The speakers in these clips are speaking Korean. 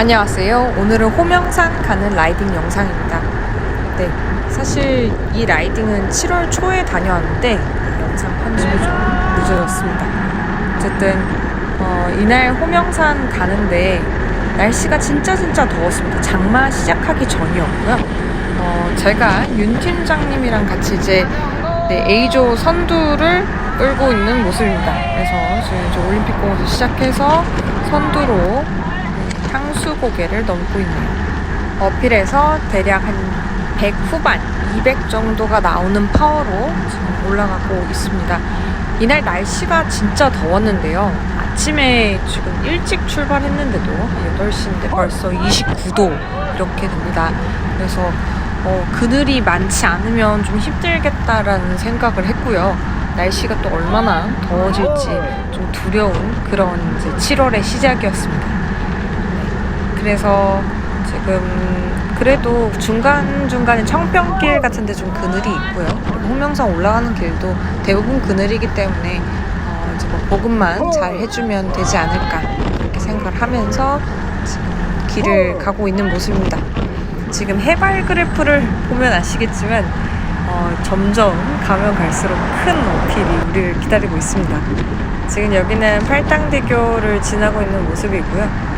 안녕하세요. 오늘은 호명산 가는 라이딩 영상입니다. 네, 사실 이 라이딩은 7월 초에 다녀왔는데 영상 편집이 좀 늦어졌습니다. 어쨌든 이날 호명산 가는데 날씨가 진짜 더웠습니다. 장마 시작하기 전이었고요. 제가 윤 팀장님이랑 같이 이제 A조 선두를 끌고 있는 모습입니다. 그래서 지금 이제 올림픽공원에서 시작해서 선두로 향수 고개를 넘고 있네요. 어필에서 대략 한 100 후반, 200 정도가 나오는 파워로 지금 올라가고 있습니다. 이날 날씨가 진짜 더웠는데요. 아침에 지금 일찍 출발했는데도 8시인데 벌써 29도 이렇게 됩니다. 그래서 그늘이 많지 않으면 좀 힘들겠다라는 생각을 했고요. 날씨가 또 얼마나 더워질지 좀 두려운 그런 이제 7월의 시작이었습니다. 그래서 지금 그래도 중간중간에 청평길 같은 데 좀 그늘이 있고요. 그리고 호명산 올라가는 길도 대부분 그늘이기 때문에 이제 뭐 보급만 잘 해주면 되지 않을까 그렇게 생각을 하면서 지금 길을 가고 있는 모습입니다. 지금 해발 그래프를 보면 아시겠지만 점점 가면 갈수록 큰 어필이 우리를 기다리고 있습니다. 지금 여기는 팔당대교를 지나고 있는 모습이고요.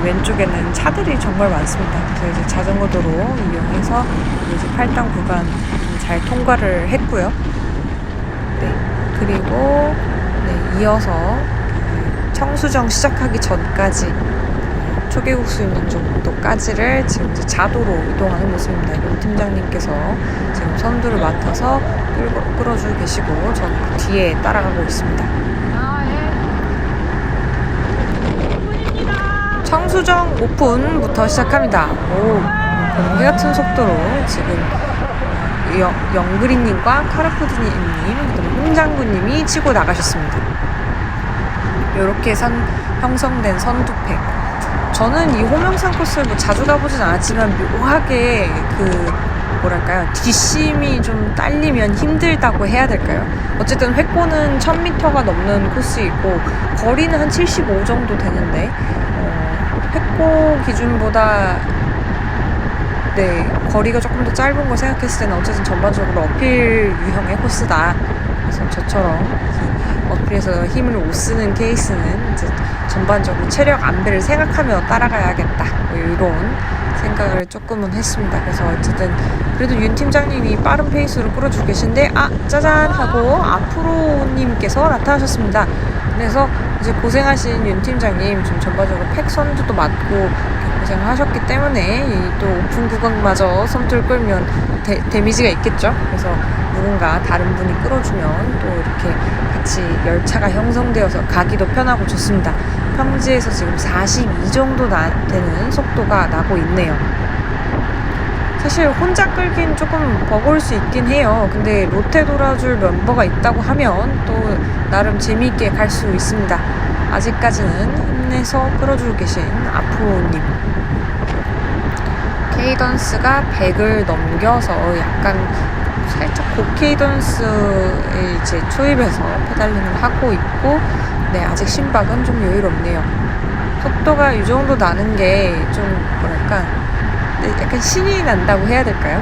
왼쪽에는 차들이 정말 많습니다. 그래서 이제 자전거 도로 이용해서 이제 8당 구간 좀 잘 통과를 했고요. 네, 그리고 이어서 청수정 시작하기 전까지 초계국수 있는 정도까지를 지금 이제 자도로 이동하는 모습입니다. 윤 팀장님께서 지금 선두를 맡아서 끌어주고 계시고 저는 그 뒤에 따라가고 있습니다. 청수정 오픈부터 시작합니다. 번개 같은 속도로 지금 영그리님과 카르푸드님, 그다음에 홍장구님이 치고 나가셨습니다. 이렇게 형성된 선두팩. 저는 이 호명산 코스를 뭐 자주 가보진 않았지만 묘하게 뒷심이 좀 딸리면 힘들다고 해야 될까요? 어쨌든 획고는 1000m가 넘는 코스이고 거리는 한 75 정도 되는데 획고 기준보다 거리가 조금 더 짧은 걸 생각했을 때는 어쨌든 전반적으로 어필 유형의 코스다. 그래서 저처럼 어필에서 힘을 못 쓰는 케이스는 이제 전반적으로 체력 안배를 생각하며 따라가야겠다. 이런 생각을 조금은 했습니다. 그래서 어쨌든 그래도 윤 팀장님이 빠른 페이스로 끌어주고 계신데 짜잔 하고 앞으로님께서 나타나셨습니다. 그래서 이제 고생하신 윤 팀장님 좀 전반적으로 팩 선두도 맞고 고생을 하셨기 때문에 또 오픈 구간마저 선두를 끌면 데미지가 있겠죠. 그래서 누군가 다른 분이 끌어주면 또 이렇게 같이 열차가 형성되어서 가기도 편하고 좋습니다. 평지에서 지금 42 정도 되는 속도가 나고 있네요. 사실 혼자 끌긴 조금 버거울 수 있긴 해요. 근데 롯데 돌아줄 멤버가 있다고 하면 또 나름 재미있게 갈 수 있습니다. 아직까지는 힘내서 끌어주고 계신 아프로님. 케이던스가 100을 넘겨서 약간 살짝 고케이던스에 이제 초입해서 페달링을 하고 있고 아직 심박은 좀 여유롭네요. 속도가 이 정도 나는 게 좀 약간 신이 난다고 해야 될까요?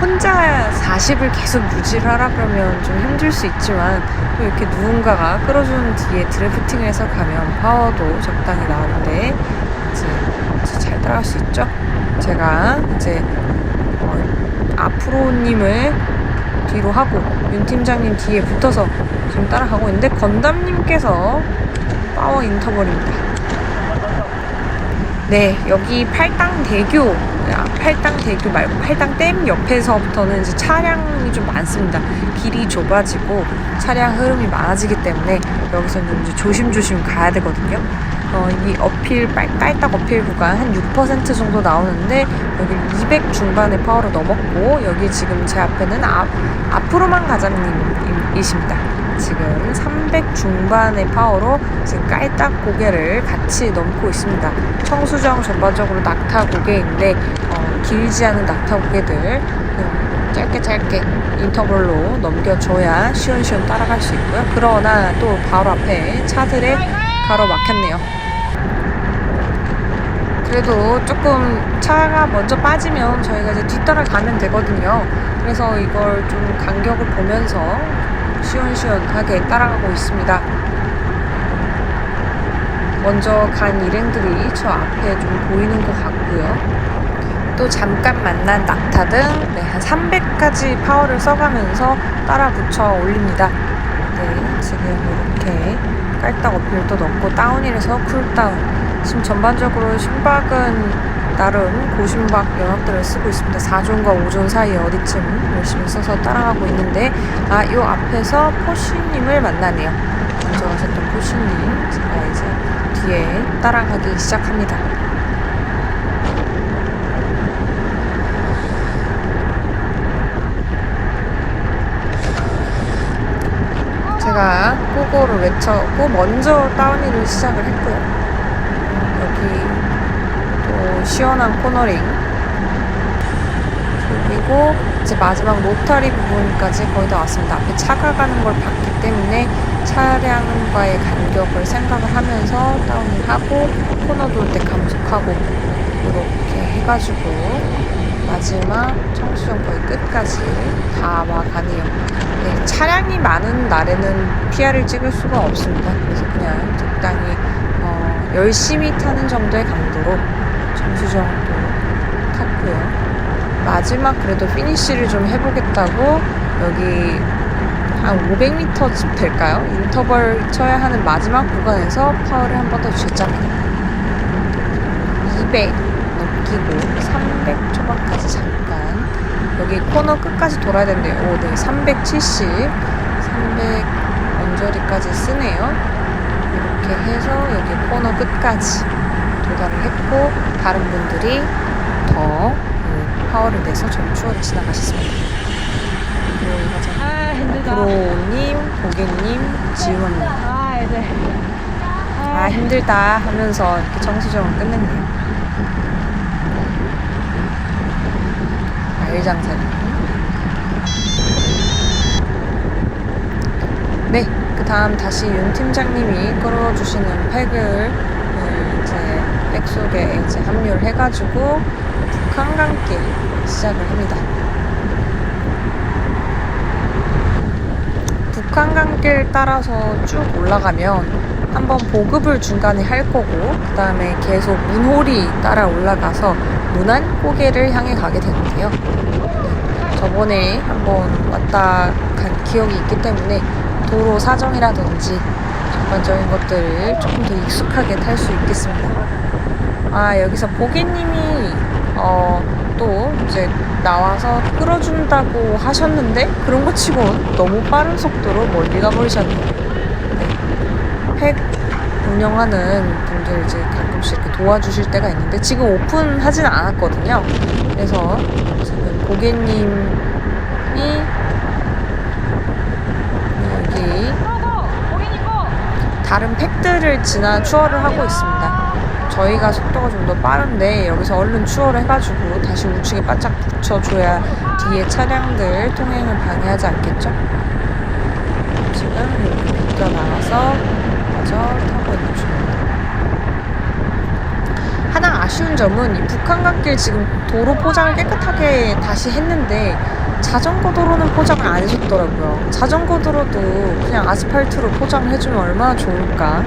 혼자 40을 계속 유지를 하라 그러면 좀 힘들 수 있지만 또 이렇게 누군가가 끌어주는 뒤에 드래프팅을 해서 가면 파워도 적당히 나오는데 이제 잘 따라갈 수 있죠? 제가 이제 앞으로님을 뒤로 하고 윤 팀장님 뒤에 붙어서 지금 따라가고 있는데 건담님께서 파워 인터벌입니다. 여기 팔당대교 말고 팔당댐 옆에서부터는 이제 차량이 좀 많습니다. 길이 좁아지고 차량 흐름이 많아지기 때문에 여기서는 이제 조심조심 가야 되거든요. 이 빨딱 어필 구간 한 6% 정도 나오는데 여기 200 중반의 파워로 넘었고 여기 지금 제 앞에는 앞으로만 가자님이십니다. 지금 300 중반의 파워로 지금 깔딱 고개를 같이 넘고 있습니다. 청수정 전반적으로 낙타 고개인데 길지 않은 낙타 고개들 짧게 인터벌로 넘겨줘야 시원시원 따라갈 수 있고요. 그러나 또 바로 앞에 차들에 가로막혔네요. 그래도 조금 차가 먼저 빠지면 저희가 이제 뒤따라가면 되거든요. 그래서 이걸 좀 간격을 보면서 시원시원하게 따라가고 있습니다. 먼저 간 일행들이 저 앞에 좀 보이는 것 같고요. 또 잠깐 만난 낙타등 한 300까지 파워를 써가면서 따라 붙여 올립니다. 네, 지금 이렇게 깔딱 어필도 넣고 다운힐에서 쿨다운. 지금 전반적으로 심박은 나름 고심박 연합들을 쓰고 있습니다. 4존과 5존 사이에 어디쯤 열심히 써서 따라가고 있는데 요 앞에서 포시님을 만나네요. 먼저 가셨던 포시님, 제가 이제 뒤에 따라가기 시작합니다. 제가 고고를 외쳤고 먼저 다운힐을 시작을 했고요. 여기 또 시원한 코너링, 그리고 이제 마지막 로타리 부분까지 거의 다 왔습니다. 앞에 차가 가는 걸 봤기 때문에 차량과의 간격을 생각을 하면서 다운힐하고 코너 돌 때 감속하고 이렇게 해가지고 마지막 청수정 거의 끝까지 다 와가네요. 네, 차량이 많은 날에는 PR을 찍을 수가 없습니다. 그래서 그냥 적당히 열심히 타는 정도의 강도로 청수정도 탔고요. 마지막 그래도 피니쉬를 좀 해보겠다고 여기 한 500m쯤 될까요? 인터벌 쳐야 하는 마지막 구간에서 파워를 한 번 더 쥐었잖아요. 200 넘기고 300 초반까지 잠깐 여기 코너 끝까지 돌아야 된대요. 네, 370 300 언저리까지 쓰네요. 이렇게 해서 여기 코너 끝까지 도달을 했고 다른 분들이 더 파워를 내서 점추어를 지나가셨습니다. 브로님, 고객님, 지원님. 힘들다 하면서 이렇게 청수정을 끝냈네요. 일장사님. 네, 그 다음 다시 윤 팀장님이 끌어주시는 팩을 이제 팩 속에 이제 합류를 해가지고 북한강길 시작을 합니다. 북한강길 따라서 쭉 올라가면 한번 보급을 중간에 할 거고 그 다음에 계속 문호리 따라 올라가서 문안 고개를 향해 가게 되는데요. 저번에 한번 왔다 간 기억이 있기 때문에 도로 사정이라든지 전반적인 것들을 조금 더 익숙하게 탈 수 있겠습니다. 여기서 보기님이 또 이제 나와서 끌어준다고 하셨는데 그런 거 치고 너무 빠른 속도로 멀리 가버리셨네요. 팩 운영하는 분들 이제 가끔씩 이렇게 도와주실 때가 있는데 지금 오픈하진 않았거든요. 그래서 지금 고객님이 여기 다른 팩들을 지나 추월을 하고 있습니다. 저희가 속도가 좀 더 빠른데 여기서 얼른 추월을 해가지고 다시 우측에 바짝 붙여줘야 뒤에 차량들 통행을 방해하지 않겠죠? 지금 이렇게 뛰어나와서 마저 타고 있는 중입니다. 하나 아쉬운 점은 이 북한강길 지금 도로 포장을 깨끗하게 다시 했는데 자전거 도로는 포장을 안 해줬더라고요. 자전거 도로도 그냥 아스팔트로 포장을 해주면 얼마나 좋을까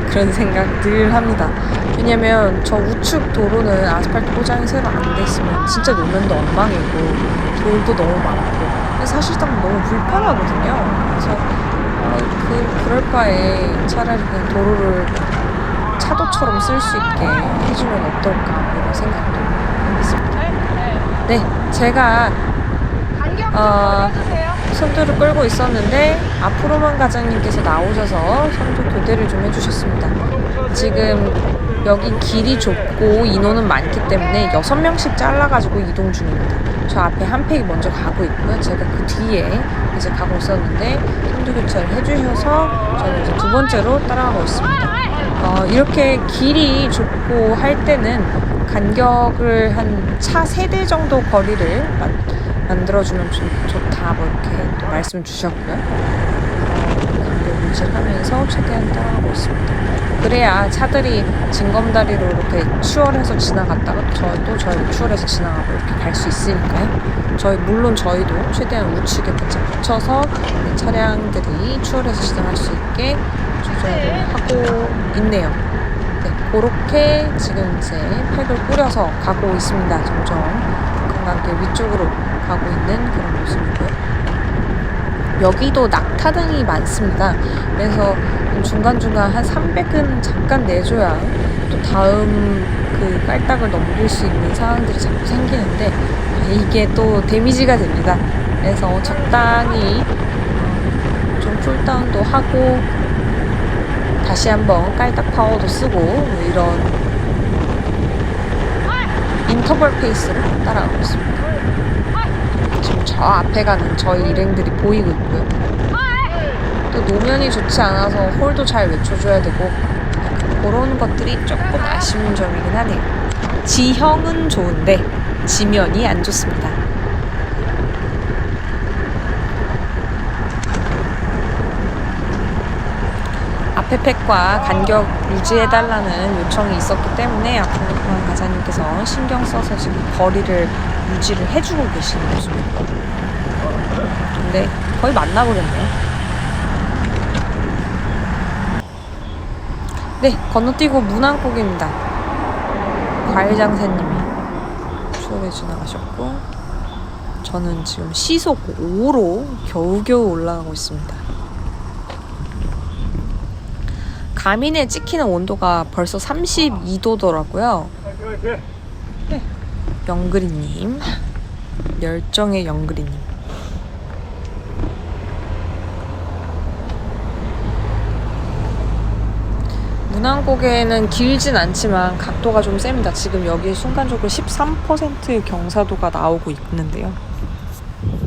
그런 생각 늘 합니다. 왜냐면 저 우측 도로는 아스팔트 포장이 새로 안 돼 있으면 진짜 노면도 엉망이고 돌도 너무 많고 사실상 너무 불편하거든요. 그래서 그럴 바에 차라리 그냥 도로를 차도처럼 쓸 수 있게 해주면 어떨까 이런 생각도 있습니다. 네, 제가 선두를 끌고 있었는데 앞으로만 과장님께서 나오셔서 선두 교대를 좀 해주셨습니다. 지금 여기 길이 좁고 인원은 많기 때문에 6명씩 잘라가지고 이동 중입니다. 저 앞에 한 팩이 먼저 가고 있고요. 제가 그 뒤에 이제 가고 있었는데 선두 교체를 해주셔서 저는 이제 두 번째로 따라가고 있습니다. 이렇게 길이 좁고 할 때는 간격을 한 차 3대 정도 거리를 만들어주면 좀 좋다 뭐 이렇게 또 말씀 주셨고요. 간격을 유지하면서 최대한 따라가고 있습니다. 그래야 차들이 진검다리로 이렇게 추월해서 지나갔다가 저희도 추월해서 지나가고 이렇게 갈 수 있으니까요. 물론 저희도 최대한 우측에 바짝 붙여서 차량들이 추월해서 지나갈 수 있게 조절을 하고 있네요. 네, 그렇게 지금 이제 팩을 뿌려서 가고 있습니다. 점점 관광길 위쪽으로 가고 있는 그런 모습이고요. 여기도 낙타등이 많습니다. 그래서 중간중간 한 300은 잠깐 내줘야 또 다음 그 깔딱을 넘길 수 있는 상황들이 자꾸 생기는데 이게 또 데미지가 됩니다. 그래서 적당히 좀 쿨다운도 하고 다시 한번 깔딱 파워도 쓰고 이런 인터벌 페이스로 따라가고 있습니다. 지금 저 앞에 가는 저희 일행들이 보이고 있고요. 또 노면이 좋지 않아서 홀도 잘 외쳐줘야 되고 그런 것들이 조금 아쉬운 점이긴 하네요. 지형은 좋은데 지면이 안 좋습니다. 앞에 팩과 간격 유지해달라는 요청이 있었기 때문에 앞으로 가사님께서 신경 써서 지금 거리를 유지를 해주고 계시는 모습입니다. 근데 거의 만나버렸네요. 네, 건너뛰고 문안국입니다. 과일장사님이 추월해 지나가셨고 저는 지금 시속 5로 겨우겨우 올라가고 있습니다. 가민에 찍히는 온도가 벌써 32도더라고요. 네. 영그리님, 열정의 영그리님. 문안고개는 길진 않지만 각도가 좀 셉니다. 지금 여기 순간적으로 13%의 경사도가 나오고 있는데요.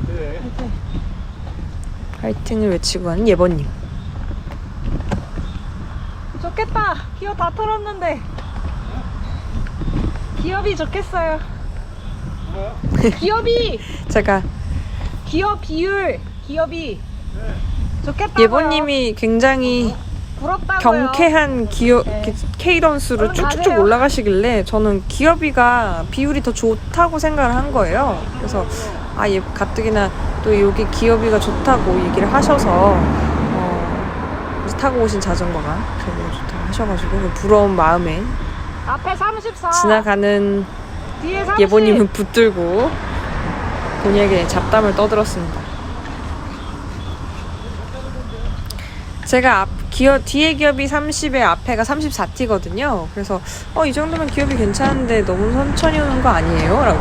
네. 파이팅을 외치고 가는 예번님. 좋겠다. 기어 다 털었는데. 기업이 좋겠어요. 뭐요? 기업이. 제가 기업 비율 기업이 좋겠다고요. 예보님이 굉장히 부럽다고요. 경쾌한 기업 네. K런수로 쭉쭉쭉 올라가시길래 저는 기업이가 비율이 더 좋다고 생각을 한 거예요. 그래서 가뜩이나 또 여기 기업이가 좋다고 얘기를 하셔서 타고 오신 자전거가 굉장히 좋다고 하셔가지고 부러운 마음에 앞에 34 지나가는 뒤에 30. 예보님은 붙들고 본인에게 잡담을 떠들었습니다. 제가 뒤에 기업이 30에 앞에가 34T거든요. 그래서 이 정도면 기업이 괜찮은데 너무 천천히 오는 거 아니에요? 라고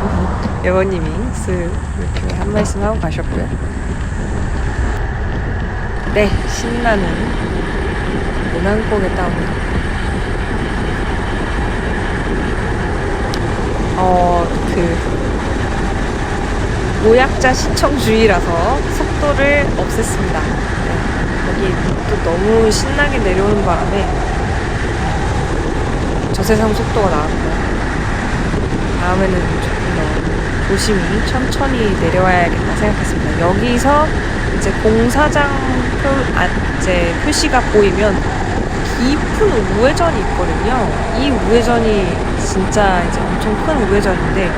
예보님이 쓱 이렇게 한 말씀 하고 가셨고요. 네, 신나는 문안고개 따옵니다. 노약자 시청주의라서 속도를 없앴습니다. 네, 여기 또 너무 신나게 내려오는 바람에 저세상 속도가 나왔고요. 다음에는 조금 더 조심히 천천히 내려와야겠다 생각했습니다. 여기서 이제 공사장 이제 표시가 보이면 깊은 우회전이 있거든요. 이 우회전이 진짜 이제 엄청 큰 우회전인데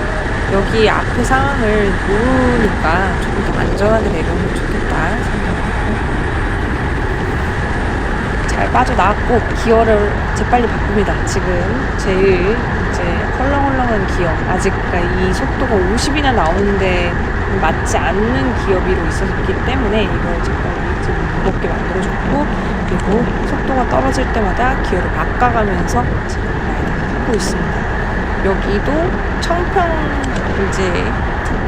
여기 앞의 상황을 모르니까 조금 더 안전하게 내려오면 좋겠다 생각했고 잘 빠져나왔고 기어를 재빨리 바꿉니다. 지금 제일 이제 헐렁헐렁한 기어 아직 이 속도가 50이나 나오는데 맞지 않는 기어비로 있었기 때문에 이걸 재빨리 무겁게 만들어줬고 그리고 속도가 떨어질 때마다 기어를 바꿔가면서 지금 라이딩을 하고 있습니다. 여기도 청평 이제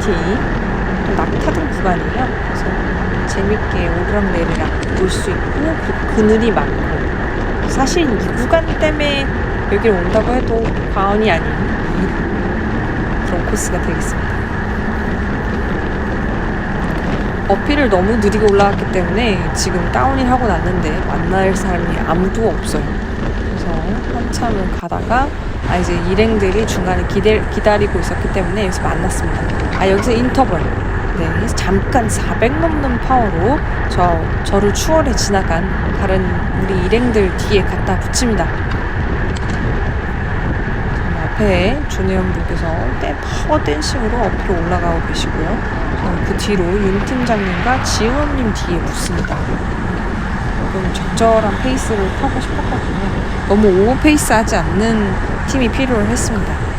TT 또 낙타등 구간이에요. 그래서 재밌게 오르락내리락 볼 수 있고 그리고 그늘이 많고 사실 이 구간 때문에 여기를 온다고 해도 과언이 아닌 그런 코스가 되겠습니다. 어필을 너무 느리게 올라갔기 때문에 지금 다운힐 하고 났는데 만날 사람이 아무도 없어요. 그래서 한참을 가다가 이제 일행들이 중간에 기다리고 있었기 때문에 여기서 만났습니다. 여기서 인터벌 네, 잠깐 400 넘는 파워로 저를 추월해 지나간 다른 우리 일행들 뒤에 갖다 붙입니다. 앞에 조내연분께서 파워 댄싱으로 어필 올라가고 계시고요. 저는 그 뒤로 윤 팀장님과 지원님 뒤에 붙습니다. 조금 적절한 페이스를 타고 싶었거든요. 너무 오버페이스 하지 않는 팀이 필요했습니다.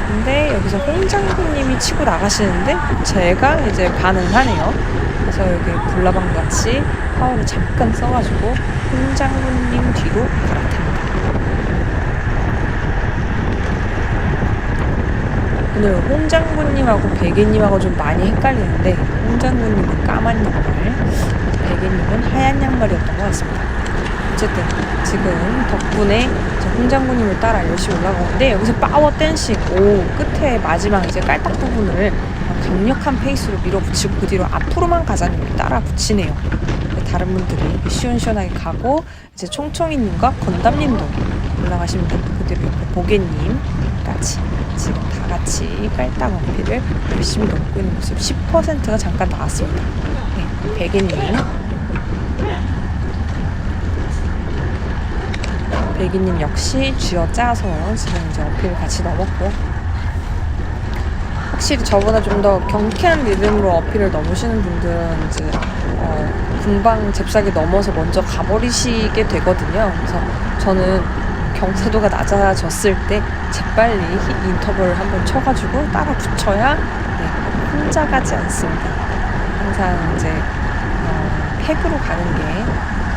근데 여기서 홍장군님이 치고 나가시는데 제가 이제 반응하네요. 그래서 여기 불나방 같이 파워를 잠깐 써가지고 홍장군님 뒤로 갈아탑니다. 오늘 홍장군님하고 백예님하고 좀 많이 헷갈리는데 홍장군님은 까만 양말, 백예님은 하얀 양말이었던 것 같습니다. 어쨌든 지금 덕분에 홍장군님을 따라 열심히 올라가는데 여기서 파워 댄싱 끝에 마지막 이제 깔딱 부분을 강력한 페이스로 밀어붙이고 그 뒤로 앞으로만 가자님이 따라 붙이네요. 다른 분들이 시원시원하게 가고 이제 총총이님과 건담님도 올라가십니다. 그 뒤로 보게님까지 지금 다 같이 깔딱 어필을 열심히 넣고 있는 모습. 10%가 잠깐 나왔습니다. 네, 베개님, 백이님 역시 쥐어짜서 지금 이제 어필을 같이 넣었고요. 확실히 저보다 좀 더 경쾌한 리듬으로 어필을 넣으시는 분들은 이제 금방 잽싸게 넘어서 먼저 가버리시게 되거든요. 그래서 저는 경사도가 낮아졌을 때 재빨리 인터벌을 한번 쳐가지고 따라 붙여야 혼자 가지 않습니다. 항상 이제 팩으로 가는 게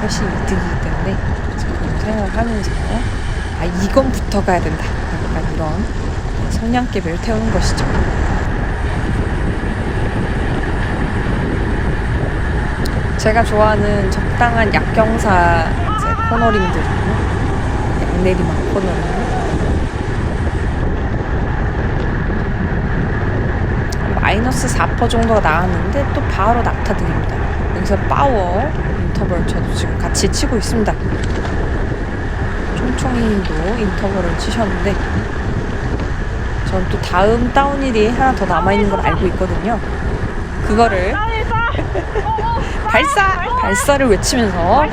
훨씬 이득이기 때문에 그런 생각을 하면서 이건 붙어가야 된다. 약간 이런 성냥개비를 태우는 것이죠. 제가 좋아하는 적당한 약경사 코너링들이요. 양내리막 코너링. 마이너스 4% 정도가 나왔는데 또 바로 낙타등입니다. 여기서 파워 인터벌 저도 지금 같이 치고 있습니다. 총총이님도 인터벌을 치셨는데 전 또 다음 다운힐이 하나 더 남아있는 걸 알고 있거든요. 그거를 발사를 외치면서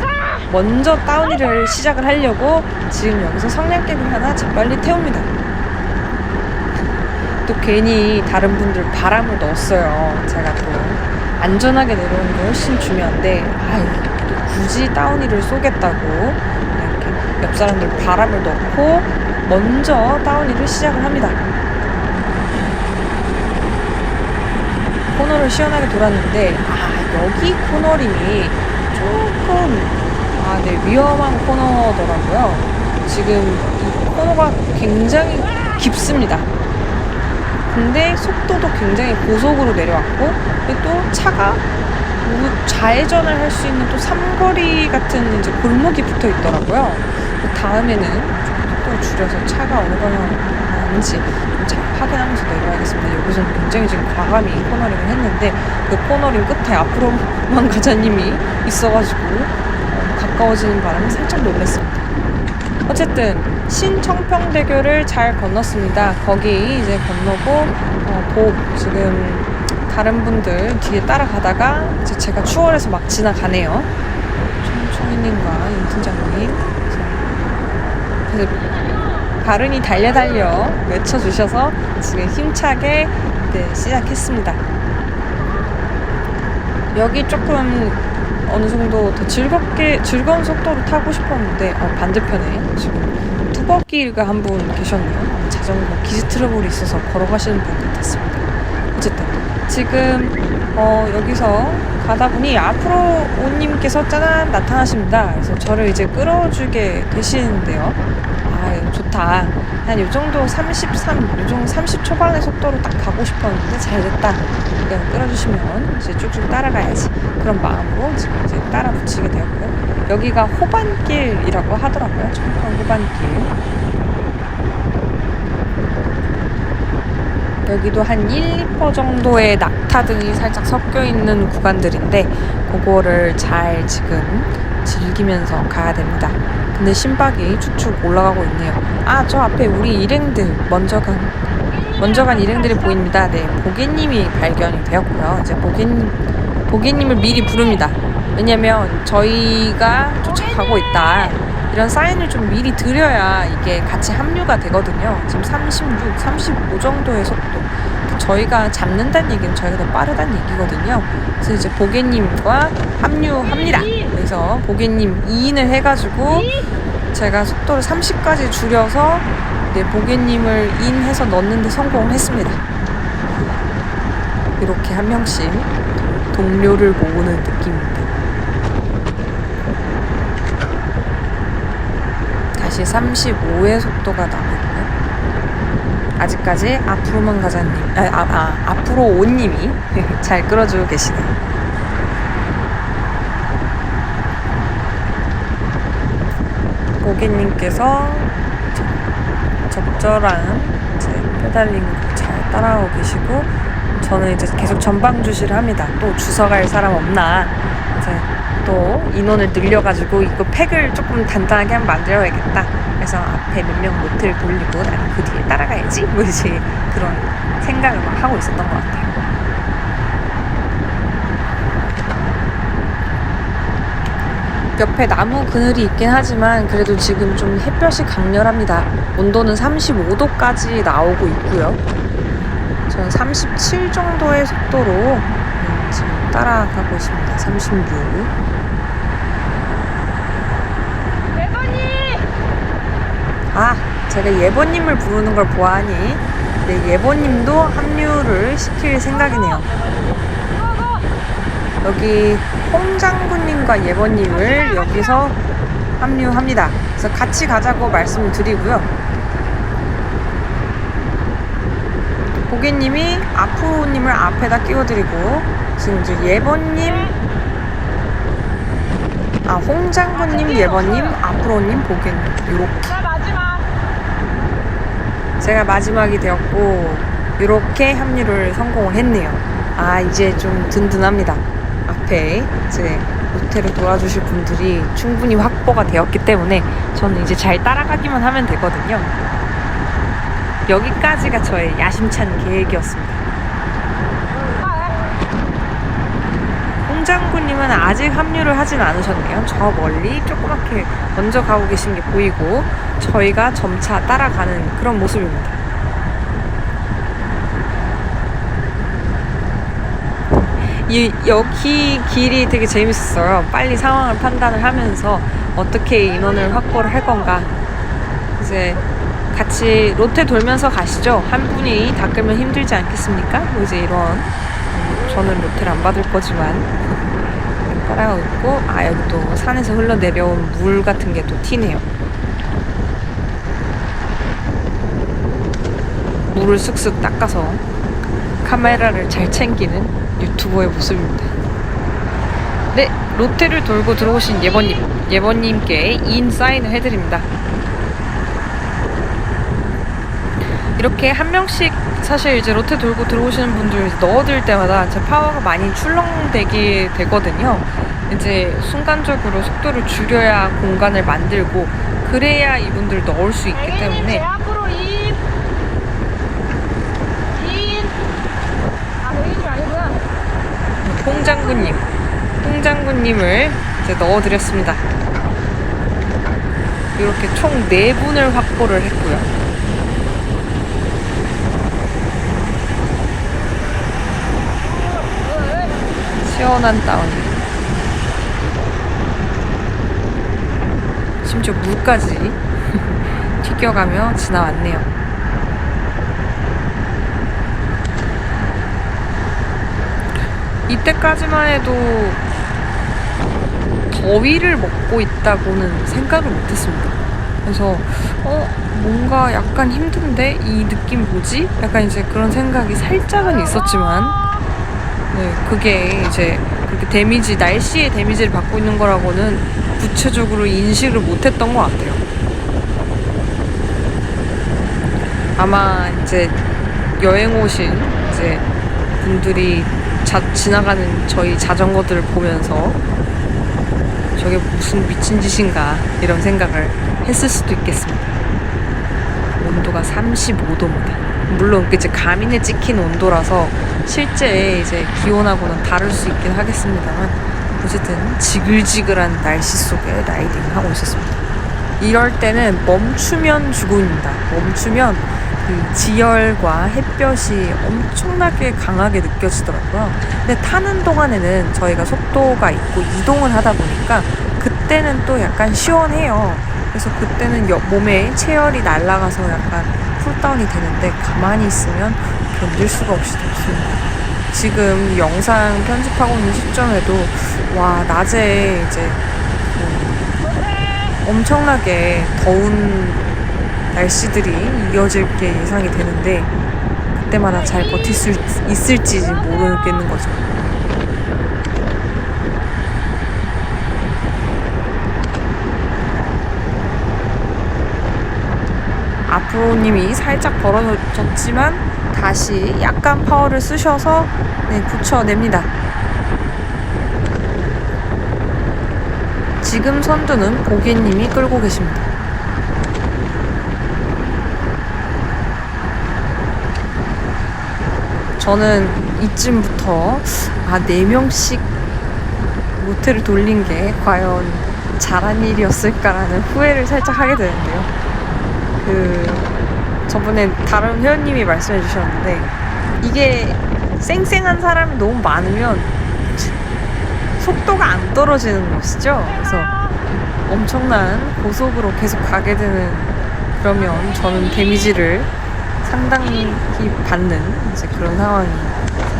먼저 다운힐을 시작을 하려고 지금 여기서 성냥개비 하나 재빨리 태웁니다. 또 괜히 다른 분들 바람을 넣었어요. 제가 또 안전하게 내려오는 게 훨씬 중요한데 또 굳이 다운힐을 쏘겠다고 이렇게 옆 사람들 바람을 넣고 먼저 다운힐을 시작을 합니다. 코너를 시원하게 돌았는데 여기 코너링이 조금 위험한 코너더라고요. 지금 이 코너가 굉장히 깊습니다. 근데 속도도 굉장히 고속으로 내려왔고 또 차가 좌회전을 할 수 있는 또 삼거리 같은 이제 골목이 붙어 있더라고요. 다음에는 속도를 줄여서 차가 어느 방향으로 가는지 좀 잘 확인하면서 내려야겠습니다. 여기서는 굉장히 지금 과감히 코너링을 했는데 그 코너링 끝에 앞으로만 가자님이 있어가지고 가까워지는 바람에 살짝 놀랐습니다. 어쨌든 신청평대교를 잘 건넜습니다. 거기 이제 건너고 지금 다른 분들 뒤에 따라가다가 이제 제가 추월해서 막 지나가네요. 총총이님과 임 팀장님. 그래서 바른이 달려 외쳐주셔서 지금 힘차게 시작했습니다. 여기 조금 어느 정도 더 즐거운 속도로 타고 싶었는데 반대편에 지금 뚜벅이가 한 분 계셨네요. 자전거 기지 트러블이 있어서 걸어가시는 분 같았습니다. 어쨌든 지금 여기서 가다 보니 앞으로 오님께서 짜잔 나타나십니다. 그래서 저를 이제 끌어주게 되시는데요. 좋다. 한 요 정도 30 초반의 속도로 딱 가고 싶었는데 잘 됐다. 그냥 끌어주시면 이제 쭉쭉 따라가야지. 그런 마음으로 지금 이제 따라 붙이게 되었고요. 여기가 호반길이라고 하더라고요. 청평 호반길. 여기도 한 1~2% 정도의 낙타등이 살짝 섞여 있는 구간들인데 그거를 잘 지금 즐기면서 가야 됩니다. 근데 심박이 쭉쭉 올라가고 있네요. 저 앞에 우리 일행들 먼저 간 먼저 간 일행들이 보입니다. 네, 보기님이 발견이 되었고요. 이제 보기님을 미리 부릅니다. 왜냐면 저희가 쫓아가고 있다 이런 사인을 좀 미리 드려야 이게 같이 합류가 되거든요. 지금 36, 35 정도의 속도. 저희가 잡는다는 얘기는 저희가 더 빠르다는 얘기거든요. 그래서 이제 보기님과 합류합니다. 그래서 보기님 2인을 해가지고 제가 속도를 30까지 줄여서 네, 보기님을 인해서 넣는데 성공했습니다. 이렇게 한 명씩 동료를 모으는 느낌입니다. 다시 35의 속도가 나오고요. 아직까지 앞으로만 가자님, 앞으로 오님이 잘 끌어주고 계시네요. 보기님께서 적절한 이제 페달링 잘 따라오고 계시고, 저는 이제 계속 전방 주시를 합니다. 또 주워갈 사람 없나, 이제 또 인원을 늘려가지고 이거 팩을 조금 단단하게 한번 만들어야겠다. 그래서 앞에 몇 명 모텔 돌리고 나는 그 뒤에 따라가야지. 뭐 이제 그런 생각을 막 하고 있었던 것 같아요. 옆에 나무 그늘이 있긴 하지만 그래도 지금 좀 햇볕이 강렬합니다. 온도는 35도까지 나오고 있고요. 저는 37 정도의 속도로 지금 따라가고 있습니다. 36. 예번님! 제가 예번님을 부르는 걸 보아하니 네, 예번님도 합류를 시킬 생각이네요. 여기 홍장군님과 예번님을 여기서 합류합니다. 그래서 같이 가자고 말씀을 드리고요. 보기님이 앞으로님을 앞에다 끼워드리고, 지금 이제 예번님, 홍장군님, 예번님, 앞으로님, 보기님 이렇게 제가 마지막이 되었고 이렇게 합류를 성공을 했네요. 이제 좀 든든합니다. 앞에 이제 모텔을 도와주실 분들이 충분히 확보가 되었기 때문에 저는 이제 잘 따라가기만 하면 되거든요. 여기까지가 저의 야심찬 계획이었습니다. 홍장군님은 아직 합류를 하진 않으셨네요. 저 멀리 조그맣게 먼저 가고 계신 게 보이고 저희가 점차 따라가는 그런 모습입니다. 여기 길이 되게 재밌었어요. 빨리 상황을 판단을 하면서 어떻게 인원을 확보를 할 건가. 이제 같이 로테 돌면서 가시죠. 한 분이 닦으면 힘들지 않겠습니까? 뭐 이제 이런, 저는 로테를 안 받을 거지만 따라가고 있고, 여기 또 산에서 흘러내려온 물 같은 게 또 튀네요. 물을 쓱쓱 닦아서 카메라를 잘 챙기는 유튜버의 모습입니다. 네, 로테를 돌고 들어오신 예번님께 2인 사인을 해드립니다. 이렇게 한 명씩 사실 이제 로테 돌고 들어오시는 분들 넣어드릴 때마다 제 파워가 많이 출렁되게 되거든요. 이제 순간적으로 속도를 줄여야 공간을 만들고 그래야 이분들 넣을 수 있기 때문에. 제 앞으로 2인. 대인이 아니구나. 홍장군님을 이제 넣어드렸습니다. 이렇게 총 4분을 확보를 했고요. 시원한 다운이, 심지어 물까지 튀겨가며 지나왔네요. 이때까지만 해도 더위를 먹고 있다고는 생각을 못했습니다. 그래서 뭔가 약간 힘든데 이 느낌 뭐지? 약간 이제 그런 생각이 살짝은 있었지만, 네, 그게 이제 그렇게 날씨의 데미지를 받고 있는 거라고는 구체적으로 인식을 못했던 것 같아요. 아마 이제 여행 오신 이제 분들이 지나가는 저희 자전거들을 보면서 저게 무슨 미친 짓인가 이런 생각을 했을 수도 있겠습니다. 온도가 35도입니다. 물론 이제 가민에 찍힌 온도라서 실제 이제 기온하고는 다를 수 있긴 하겠습니다만 어쨌든 지글지글한 날씨 속에 라이딩을 하고 있었습니다. 이럴 때는 멈추면 죽음입니다. 멈추면 그 지열과 햇볕이 엄청나게 강하게 느껴지더라고요. 근데 타는 동안에는 저희가 속도가 있고 이동을 하다 보니까 그때는 또 약간 시원해요. 그래서 그때는 몸에 체열이 날아가서 약간 쿨다운이 되는데 가만히 있으면 견딜 수가 없이 덥습니다. 지금 영상 편집하고 있는 시점에도 와 낮에 이제 엄청나게 더운 날씨들이 이어질 게 예상이 되는데 그때마다 잘 버틸 수 있을지 모르겠는 거죠. 앞으로님이 살짝 벌어졌지만 다시 약간 파워를 쓰셔서 붙여냅니다. 지금 선두는 고객님이 끌고 계십니다. 저는 이쯤부터 4명씩 모텔을 돌린 게 과연 잘한 일이었을까라는 후회를 살짝 하게 되는데요. 저번에 다른 회원님이 말씀해 주셨는데 이게 쌩쌩한 사람이 너무 많으면 속도가 안 떨어지는 것이죠. 그래서 엄청난 고속으로 계속 가게 되는 그러면 저는 데미지를 상당히 받는 이제 그런 상황이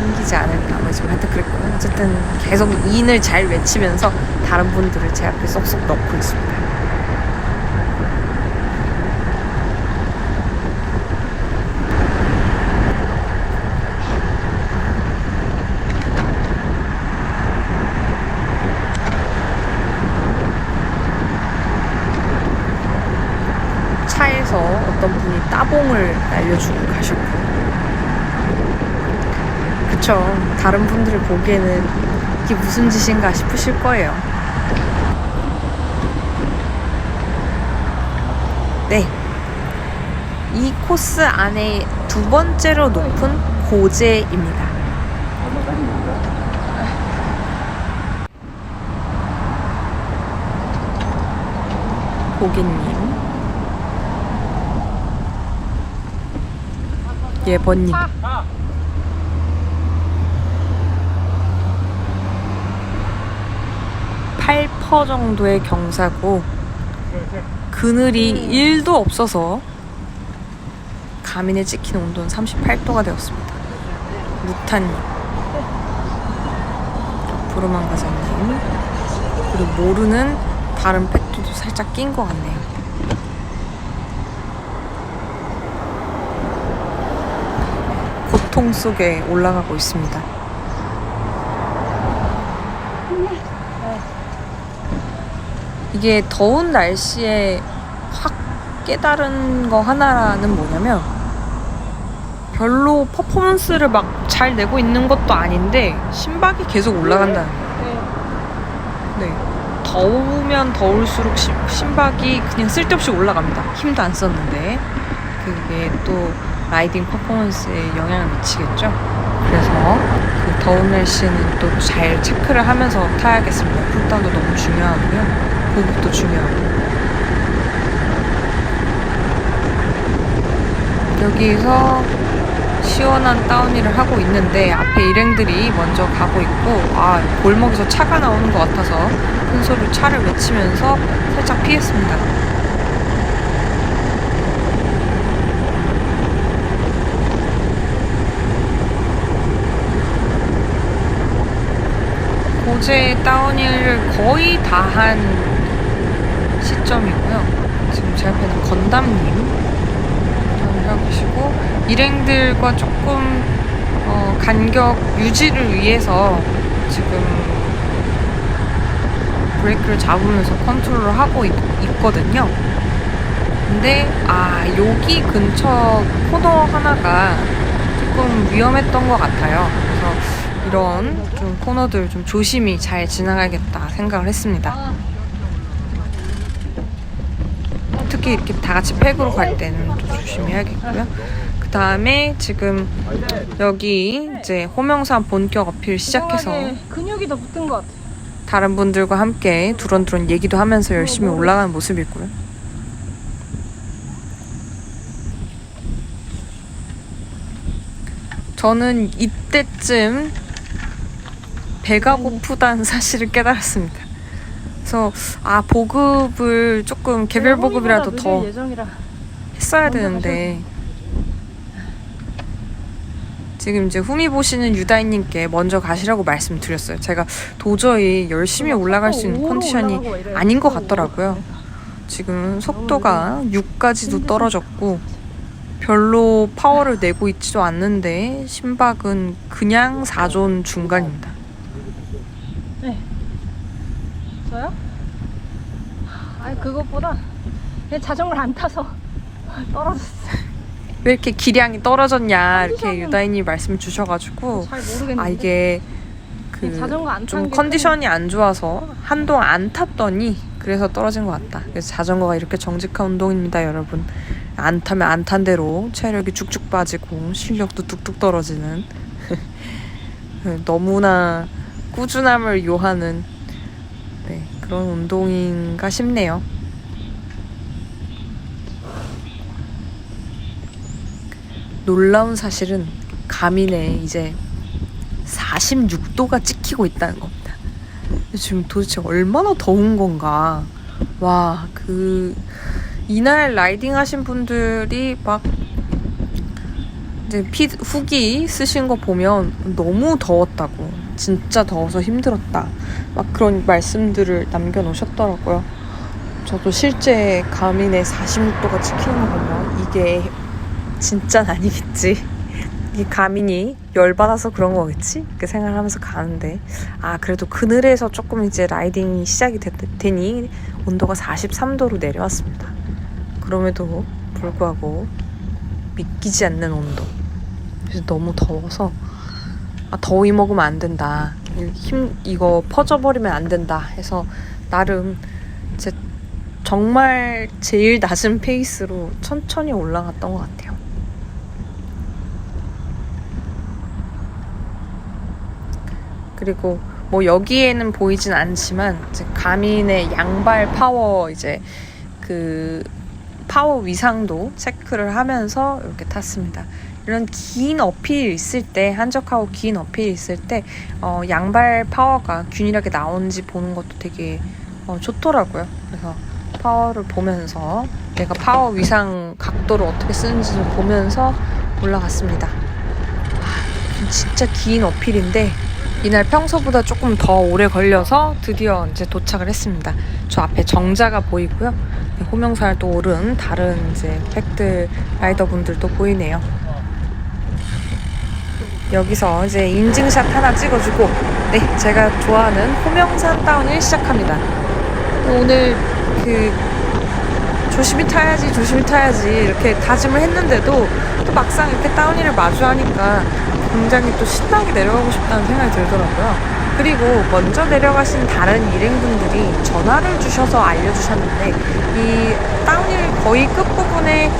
생기지 않을까 지금 하여튼 그랬고요. 어쨌든 계속 인을 잘 외치면서 다른 분들을 제 앞에 쏙쏙 넣고 있습니다. 차에서 어떤 분이 따봉을 날려주고 가셨고 그쵸. 다른 분들을 보기에는 이게 무슨 짓인가 싶으실 거예요. 네. 이 코스 안에 두 번째로 높은 고제입니다. 고객님, 예번님, 8% 정도의 경사고 그늘이 1도 없어서 가민에 찍힌 온도는 38도가 되었습니다. 무타님, 부르만 과장님, 그리고 모르는 다른 팩트도 살짝 낀 것 같네요. 고통 속에 올라가고 있습니다. 이게 더운 날씨에 확 깨달은 거 하나는 뭐냐면 별로 퍼포먼스를 막 잘 내고 있는 것도 아닌데 심박이 계속 올라간다는 거예요. 네. 더우면 더울수록 심박이 그냥 쓸데없이 올라갑니다. 힘도 안 썼는데 그게 또 라이딩 퍼포먼스에 영향을 미치겠죠. 그래서 그 더운 날씨는 또 잘 체크를 하면서 타야겠습니다. 쿨다운도 너무 중요하고요. 보급도 중요하고. 여기서 시원한 다운힐을 하고 있는데 앞에 일행들이 먼저 가고 있고 골목에서 차가 나오는 것 같아서 큰 소리로 차를 외치면서 살짝 피했습니다. 고제 다운힐을 거의 다 한 시점이고요. 지금 제 앞에는 건담님 하고 계시고 일행들과 조금 간격 유지를 위해서 지금 브레이크를 잡으면서 컨트롤을 하고 있거든요. 근데 여기 근처 코너 하나가 조금 위험했던 것 같아요. 그래서 이런 좀 코너들 좀 조심히 잘 지나가야겠다 생각을 했습니다. 특히 이렇게 다 같이 팩으로 갈 때는 또 조심해야겠고요. 그 다음에 지금 여기 이제 호명산 본격 어필 시작해서 근육이 더 붙은 것 같아. 다른 분들과 함께 두런두런 얘기도 하면서 열심히 올라가는 모습이고요. 저는 이때쯤 배가 고프다는 사실을 깨달았습니다. 그래서 보급을 조금 개별 보급이라도 더 했어야 되는데 지금 이제 후미 보시는 유다인님께 먼저 가시라고 말씀드렸어요. 제가 도저히 열심히 올라갈 수 있는 컨디션이 아닌 것 같더라고요. 지금 속도가 6까지도 떨어졌고 별로 파워를 내고 있지도 않는데 심박은 그냥 4존 중간입니다. 네. 저요? 아니 그것보다 그냥 자전거를 안 타서 떨어졌어요. 왜 이렇게 기량이 떨어졌냐 이렇게 유다인이 말씀 주셔가지고 잘 모르겠는데 이게 자전거 안 좀 컨디션이 안 좋아서 한동안 안 탔더니 그래서 떨어진 것 같다. 그래서 자전거가 이렇게 정직한 운동입니다, 여러분. 안 타면 안 탄 대로 체력이 쭉쭉 빠지고 실력도 뚝뚝 떨어지는 너무나 꾸준함을 요하는 그런 운동인가 싶네요. 놀라운 사실은 가민에 이제 46도가 찍히고 있다는 겁니다. 지금 도대체 얼마나 더운 건가. 와, 이날 라이딩 하신 분들이 막 이제 후기 쓰신 거 보면 너무 더웠다고, 진짜 더워서 힘들었다, 막 그런 말씀들을 남겨놓으셨더라고요. 저도 실제 가민에 46도가 찍히는 거 보면 이게 진짜는 아니겠지, 이 가민이 열받아서 그런 거겠지? 이렇게 생각을 하면서 가는데 그래도 그늘에서 조금 이제 라이딩이 시작이 되니 온도가 43도로 내려왔습니다. 그럼에도 불구하고 믿기지 않는 온도. 그래서 너무 더워서 더위 먹으면 안 된다, 이거 퍼져버리면 안 된다 해서 나름 이제 정말 제일 낮은 페이스로 천천히 올라갔던 것 같아요. 그리고 뭐 여기에는 보이진 않지만 이제 가민의 양발 파워, 이제 파워 위상도 체크를 하면서 이렇게 탔습니다. 이런 긴 어필이 있을 때, 한적하고 긴 어필이 있을 때 양발 파워가 균일하게 나오는지 보는 것도 되게 좋더라고요. 그래서 파워를 보면서 내가 파워 위상 각도를 어떻게 쓰는지를 보면서 올라갔습니다. 진짜 긴 어필인데 이날 평소보다 조금 더 오래 걸려서 드디어 이제 도착을 했습니다. 저 앞에 정자가 보이고요. 호명사를 오른 다른 이제 팩들 라이더분들도 보이네요. 여기서 이제 인증샷 하나 찍어주고 제가 좋아하는 호명산 다운을 시작합니다. 오늘 조심히 타야지 이렇게 다짐을 했는데도 또 막상 이렇게 다운힐을 마주하니까 굉장히 또 신나게 내려가고 싶다는 생각이 들더라고요. 그리고 먼저 내려가신 다른 일행분들이 전화를 주셔서 알려주셨는데 이 다운힐 거의 끝부분에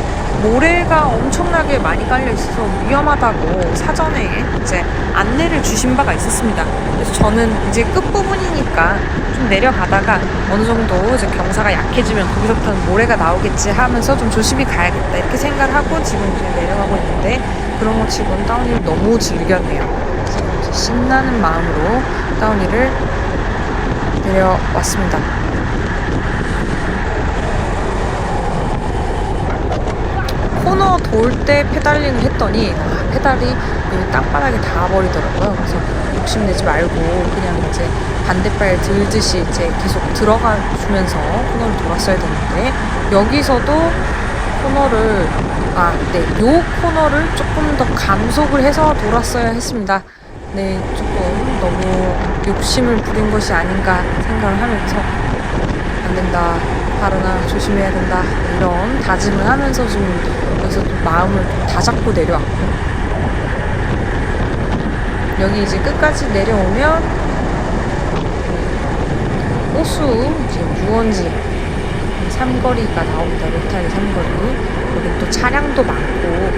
모래가 엄청나게 많이 깔려 있어서 위험하다고 사전에 이제 안내를 주신 바가 있었습니다. 그래서 저는 이제 끝부분이니까 좀 내려가다가 어느 정도 이제 경사가 약해지면 거기서부터는 모래가 나오겠지 하면서 좀 조심히 가야겠다 이렇게 생각을 하고 지금 이제 내려가고 있는데, 그런 것 치고는 다운힐 너무 즐겼네요. 지금 이제 신나는 마음으로 다운힐을 내려왔습니다. 코너 돌 때 페달링을 했더니 페달이 땅바닥에 닿아버리더라고요. 그래서 욕심내지 말고 그냥 이제 반대발 들듯이 이제 계속 들어가주면서 코너를 돌았어야 되는데, 여기서도 코너를 요 코너를 조금 더 감속을 해서 돌았어야 했습니다. 조금 너무 욕심을 부린 것이 아닌가 생각을 하면서 안 된다, 바로나 조심해야 된다, 이런 다짐을 하면서 좀 여기서 또 마음을 다잡고 내려왔고, 여기 이제 끝까지 내려오면 호수 이제 유원지 삼거리가 나옵니다. 로타리 삼거리. 여기 또 차량도 많고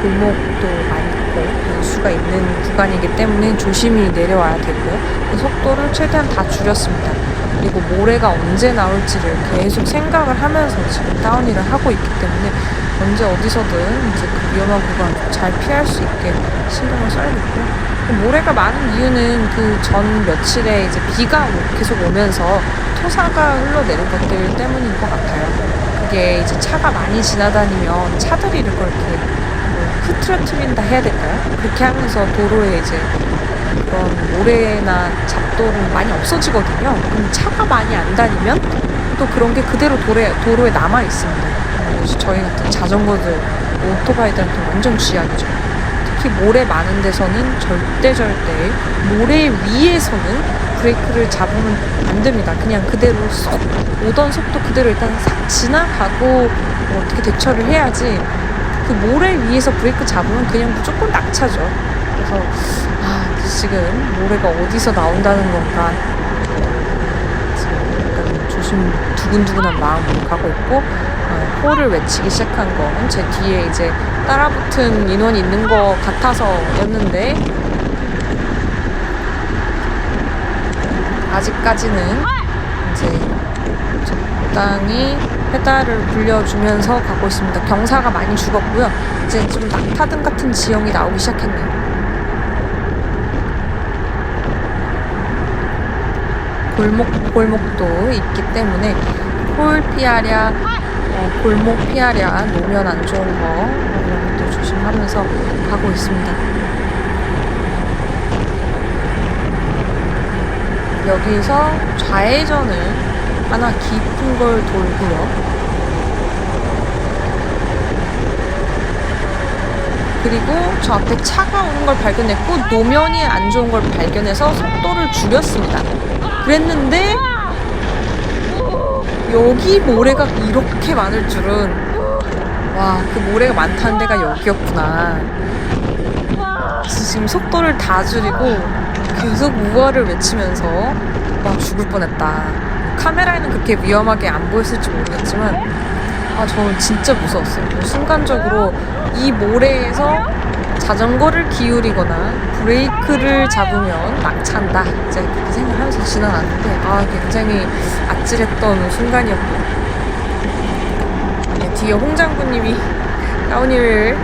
골목도 많고 변수가 있는 구간이기 때문에 조심히 내려와야 되고 속도를 최대한 다 줄였습니다. 그리고 모래가 언제 나올지를 계속 생각을 하면서 지금 다운힐을 하고 있기 때문에 언제 어디서든 이제 그 위험한 구간 잘 피할 수 있게 신경을 써야겠고요. 모래가 많은 이유는 그 전 며칠에 이제 비가 계속 오면서 토사가 흘러내린 것들 때문인 것 같아요. 그게 이제 차가 많이 지나다니면 차들이 이렇게 흐트러트린다 해야 될까요? 그렇게 하면서 도로에 이제 그런 모래나 잡돌은 많이 없어지거든요. 그럼 차가 많이 안 다니면 또 그런 게 그대로 도로에 남아 있습니다. 저희 같은 자전거들, 오토바이들한테 완전 쥐약이죠. 특히 모래 많은 데서는 절대 모래 위에서는 브레이크를 잡으면 안 됩니다. 그냥 그대로 쏙 오던 속도 그대로 일단 싹 지나가고 어떻게 대처를 해야지 그 모래 위에서 브레이크 잡으면 그냥 무조건 낙차죠. 그래서 지금 모래가 어디서 나온다는 건가 지금 약간 조심 두근두근한 마음으로 가고 있고 호를 외치기 시작한 건 제 뒤에 이제 따라붙은 인원이 있는 것 같아서였는데 아직까지는 이제 적당히 페달을 굴려주면서 가고 있습니다. 경사가 많이 죽었고요. 이제 좀 낙타등 같은 지형이 나오기 시작했네요. 골목도 있기 때문에 홀 피하랴, 골목 피하랴, 노면 안 좋은 거 이런 것도 조심하면서 가고 있습니다. 여기서 좌회전을 하나 깊은 걸 돌고요. 그리고 저 앞에 차가 오는 걸 발견했고 노면이 안 좋은 걸 발견해서 속도를 줄였습니다. 그랬는데 여기 모래가 이렇게 많을 줄은 와, 그 모래가 많다는 데가 여기였구나. 지금 속도를 다 줄이고 계속 우화를 외치면서 와, 죽을 뻔했다. 카메라에는 그렇게 위험하게 안 보였을지 모르겠지만 저는 진짜 무서웠어요. 순간적으로 이 모래에서 자전거를 기울이거나 브레이크를 잡으면 낙차한다. 이제 그렇게 생각하면서 지나갔는데 굉장히 아찔했던 순간이었고요. 네, 뒤에 홍장군님이 다운힐을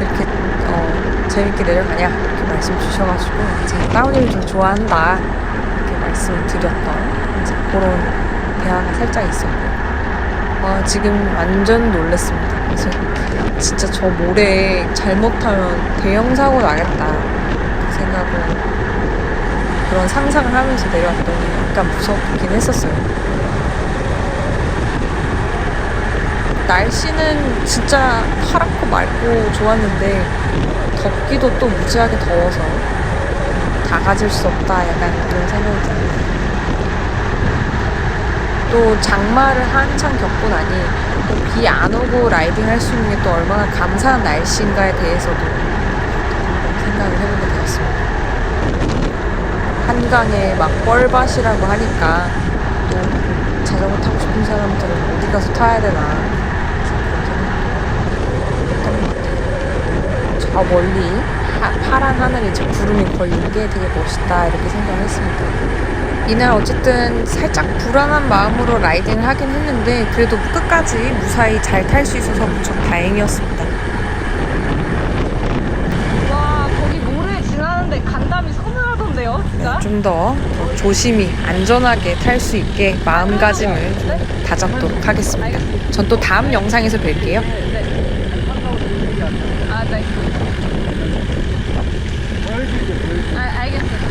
이렇게 재밌게 내려가냐 이렇게 말씀 주셔가지고 제가 다운힐을 좀 좋아한다 이렇게 말씀을 드렸던 이제 그런 대화가 살짝 있었고요. 지금 완전 놀랐습니다. 그래서 진짜 저 모래에 잘못하면 대형 사고 나겠다 그 생각을 그런 상상을 하면서 내려왔더니 약간 무섭긴 했었어요. 날씨는 진짜 파랗고 맑고 좋았는데 덥기도 또 무지하게 더워서 다 가질 수 없다 약간 그런 생각이 듭니다. 또 장마를 한창 겪고 나니 또 비 안 오고 라이딩 할 수 있는 게 또 얼마나 감사한 날씨인가에 대해서도 생각을 해보게 되었습니다. 한강에 막 뻘밭이라고 하니까 또 자전거 타고 싶은 사람들은 어디 가서 타야 되나 그런 생각도 했던 것 같아요. 저 멀리 파란 하늘에 이제 구름이 걸린 게 되게 멋있다 이렇게 생각을 했습니다. 이날 어쨌든 살짝 불안한 마음으로 라이딩을 하긴 했는데 그래도 끝까지 무사히 잘 탈 수 있어서 무척 다행이었습니다. 와, 거기 모래 지나는데 간담이 서늘하던데요, 진짜? 좀 더 조심히 안전하게 탈 수 있게 마음가짐을 다잡도록 하겠습니다. 전 또 다음 영상에서 뵐게요. 네. 알겠어요.